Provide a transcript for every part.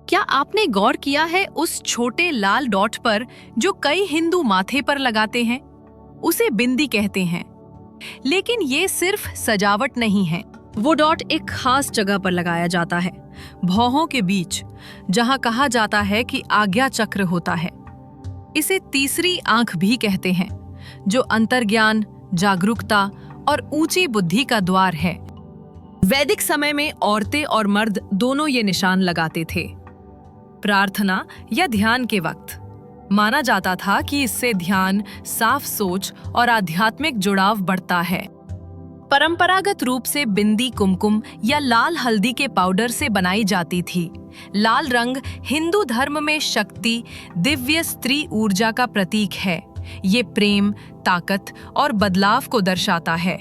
क्या आपने गौर किया है उस छोटे लाल डॉट पर जो कई हिंदू माथे पर लगाते हैं? उसे बिंदी कहते हैं। लेकिन ये सिर्फ सजावट नहीं है। वो डॉट एक खास जगह पर लगाया जाता है, भौहों के बीच, जहां कहा जाता है कि आज्ञा चक्र होता है। इसे तीसरी आंख भी कहते हैं, जो अंतर्ज्ञान, जागरूकता और ऊंची बुद्धि का द्वार है। वैदिक समय में औरतें और मर्द दोनों ये निशान लगाते थे। प्रार्थना या ध्यान के वक्त माना जाता था कि इससे ध्यान, साफ सोच और आध्यात्मिक जुड़ाव बढ़ता है। परंपरागत रूप से बिंदी कुमकुम या लाल हल्दी के पाउडर से बनाई जाती थी। लाल रंग हिंदू धर्म में शक्ति, दिव्य स्त्री ऊर्जा का प्रतीक है। ये प्रेम, ताकत और बदलाव को दर्शाता है।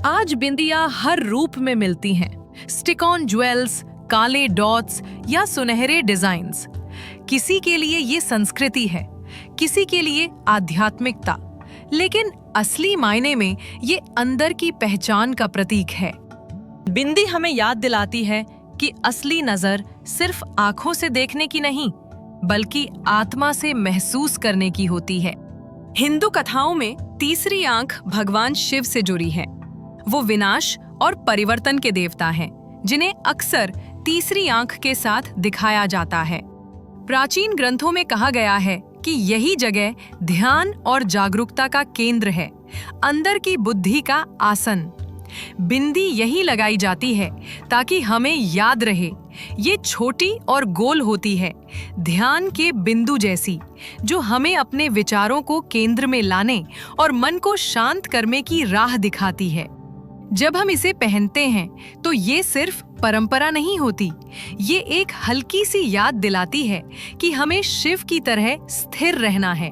आज बिंदियां हर रूप में मिलती हैं। स्टिक ऑन ज्वेल्स, काले डॉट्स या सुनहरे डिजाइन्स। किसी के लिए ये संस्कृति है, किसी के लिए आध्यात्मिकता, लेकिन असली मायने में ये अंदर की पहचान का प्रतीक है। बिंदी हमें याद दिलाती है कि असली नजर सिर्फ आंखों से देखने की नहीं, बल्कि आत्मा से महसूस करने की होती है। हिंदू कथाओं में तीसरी आंख भगवान शिव से जुड़ी है। वो विनाश और परिवर्तन के देवता हैं, जिन्हें अक्सर तीसरी आंख के साथ दिखाया जाता है। प्राचीन ग्रंथों में कहा गया है कि यही जगह ध्यान और जागरूकता का केंद्र है, अंदर की बुद्धि का आसन। बिंदी यही लगाई जाती है ताकि हमें याद रहे, ये छोटी और गोल होती है, ध्यान के बिंदु जैसी, जो हमें अपने विचारों को केंद्र में लाने और मन को शांत करने की राह दिखाती है। जब हम इसे पहनते हैं तो ये सिर्फ परंपरा नहीं होती, ये एक हल्की सी याद दिलाती है कि हमें शिव की तरह स्थिर रहना है,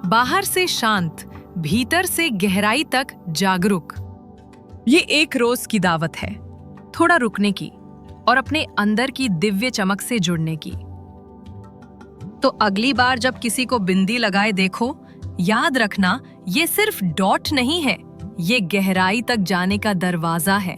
बाहर से शांत, भीतर से गहराई तक जागरूक। ये एक रोज की दावत है, थोड़ा रुकने की और अपने अंदर की दिव्य चमक से जुड़ने की। तो अगली बार जब किसी को बिंदी लगाए देखो, याद रखना ये सिर्फ डॉट नहीं है, ये गहराई तक जाने का दरवाजा है।